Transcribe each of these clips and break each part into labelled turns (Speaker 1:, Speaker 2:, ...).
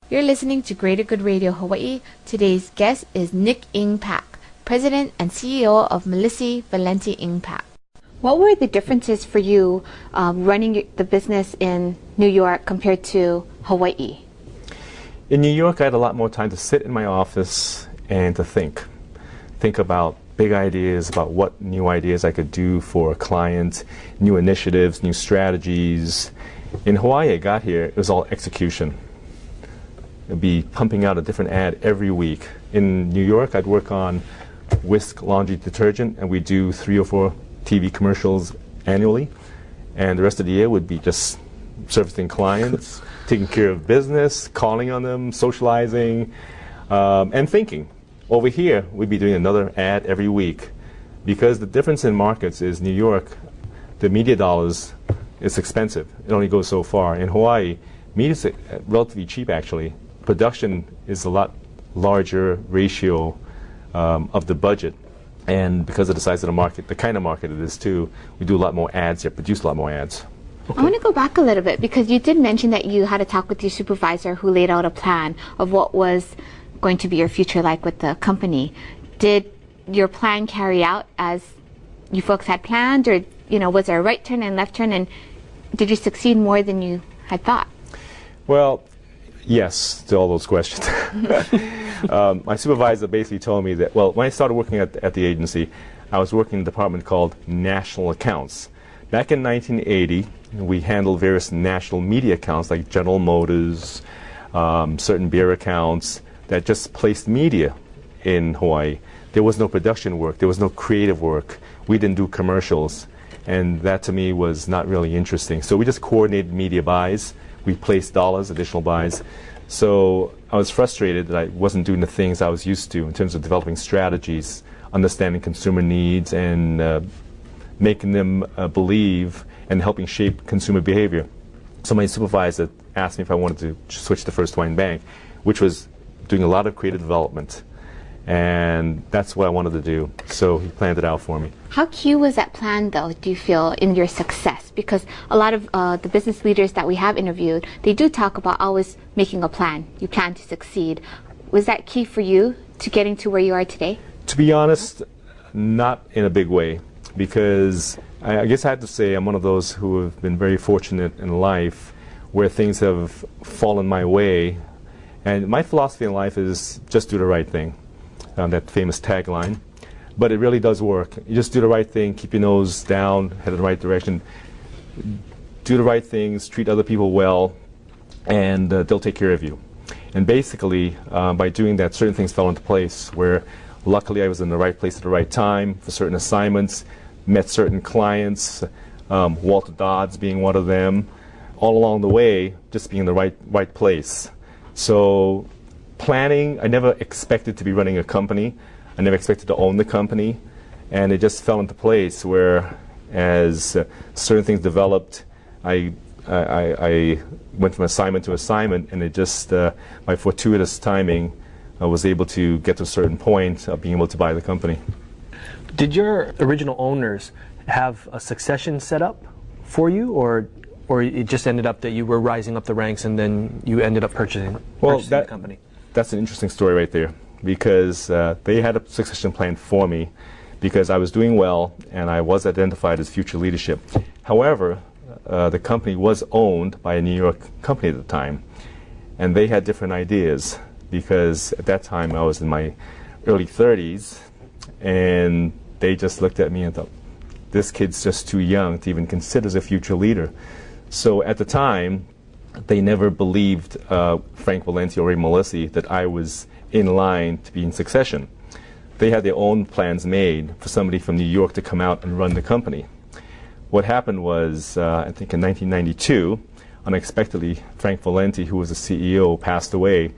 Speaker 1: You're listening to Greater Good Radio Hawaii. Today's guest is Ng Pack, President and CEO of Milici Valenti Ng Pack. What were the differences for you running the business in New York compared to Hawaii?
Speaker 2: In New York, I had a lot more time to sit in my office and to think about big ideas, about what new ideas I could do for a client, new initiatives, new strategies. In Hawaii, I got here, it was all execution. I'd be pumping out a different ad every week. In New York, I'd work on Whisk laundry detergent, and we'd do 3 or 4 TV commercials annually. And the rest of the year would be just servicing clients, taking care of business, calling on them, socializing, and thinking. Over here, we'd be doing another ad every week. Because the difference in markets is New York, the media dollars is expensive. It only goes so far. In Hawaii, media is relatively cheap, actually. Production is a lot larger ratio of the budget. And because of the size of the market, the kind of market it is too, we do a lot more ads here, produce a lot more ads.
Speaker 1: Okay. I want to go back a little bit because you did mention that you had a talk with your supervisor who laid out a plan of what was going to be your future like with the company. Did your plan carry out as you folks had planned, or was there a right turn and left turn, and did you succeed more than you had thought?
Speaker 2: Well, yes to all those questions. My supervisor basically told me that, well, when I started working at the agency, I was working in a department called National Accounts. Back in 1980, we handled various national media accounts like General Motors, certain beer accounts that just placed media in Hawaii. There was no production work. There was no creative work. We didn't do commercials. And that to me was not really interesting. So we just coordinated media buys. We placed dollars, additional buys. So I was frustrated that I wasn't doing the things I was used to in terms of developing strategies, understanding consumer needs, and making them believe and helping shape consumer behavior. So my supervisor asked me if I wanted to switch to First Hawaiian Bank, which was doing a lot of creative development. And that's what I wanted to do. So he planned it out for me.
Speaker 1: How key was that plan, though, do you feel, in your success? Because a lot of the business leaders that we have interviewed, they do talk about always making a plan. You plan to succeed. Was that key for you to getting to where you are today?
Speaker 2: To be honest, not in a big way. Because I guess I have to say I'm one of those who have been very fortunate in life where things have fallen my way. And my philosophy in life is just do the right thing. That famous tagline. But it really does work. You just do the right thing, keep your nose down, head in the right direction, do the right things, treat other people well, and they'll take care of you. And basically, by doing that, certain things fell into place where luckily I was in the right place at the right time for certain assignments, met certain clients, Walter Dodds being one of them, all along the way, just being in the right place. So planning, I never expected to be running a company. I never expected to own the company. And it just fell into place where as certain things developed, I went from assignment to assignment, and it just, by fortuitous timing, I was able to get to a certain point of being able to buy the company.
Speaker 3: Did your original owners have a succession set up for you, or it just ended up that you were rising up the ranks and then you ended up purchasing the company? That's
Speaker 2: an interesting story right there, because they had a succession plan for me because I was doing well and I was identified as future leadership. However, the company was owned by a New York company at the time, and they had different ideas because at that time I was in my early 30s, and they just looked at me and thought, this kid's just too young to even consider as a future leader. So at the time, they never believed Frank Valenti or Ray Milici that I was in line to be in succession. They had their own plans made for somebody from New York to come out and run the company. What happened was, I think in 1992, unexpectedly, Frank Valenti, who was the CEO, passed away.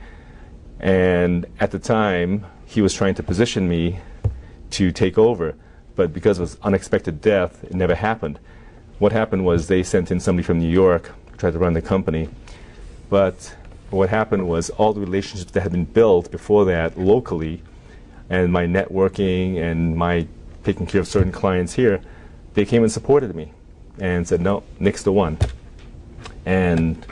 Speaker 2: And at the time, he was trying to position me to take over. But because of his unexpected death, it never happened. What happened was they sent in somebody from New York to try to run the company. But what happened was all the relationships that had been built before that locally, and my networking and my taking care of certain clients here, they came and supported me and said, no, Nick's the one. And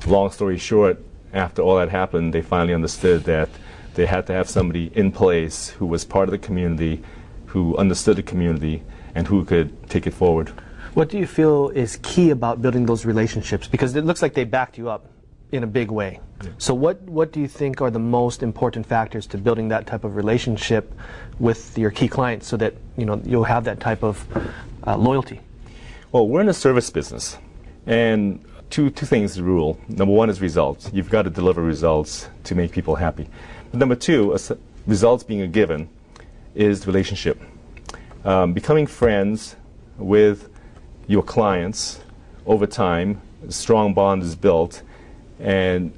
Speaker 2: long story short, after all that happened, they finally understood that they had to have somebody in place who was part of the community, who understood the community, and who could take it forward.
Speaker 3: What do you feel is key about building those relationships? Because it looks like they backed you up in a big way. Yeah. So what do you think are the most important factors to building that type of relationship with your key clients so that you'll have that type of loyalty? Well,
Speaker 2: we're in a service business, and two things rule. Number one is results. You've got to deliver results to make people happy. But number two, results being a given, is relationship. Becoming friends with your clients over time, a strong bond is built, and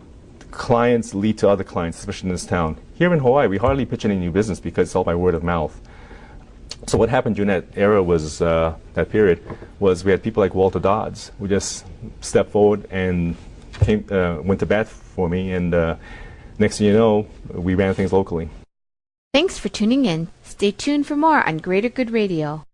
Speaker 2: clients lead to other clients, especially in this town. Here in Hawaii, we hardly pitch any new business because it's all by word of mouth. So what happened during that era was, that period, was we had people like Walter Dodds who just stepped forward and went to bat for me, and next thing you know, we ran things locally.
Speaker 1: Thanks for tuning in. Stay tuned for more on Greater Good Radio.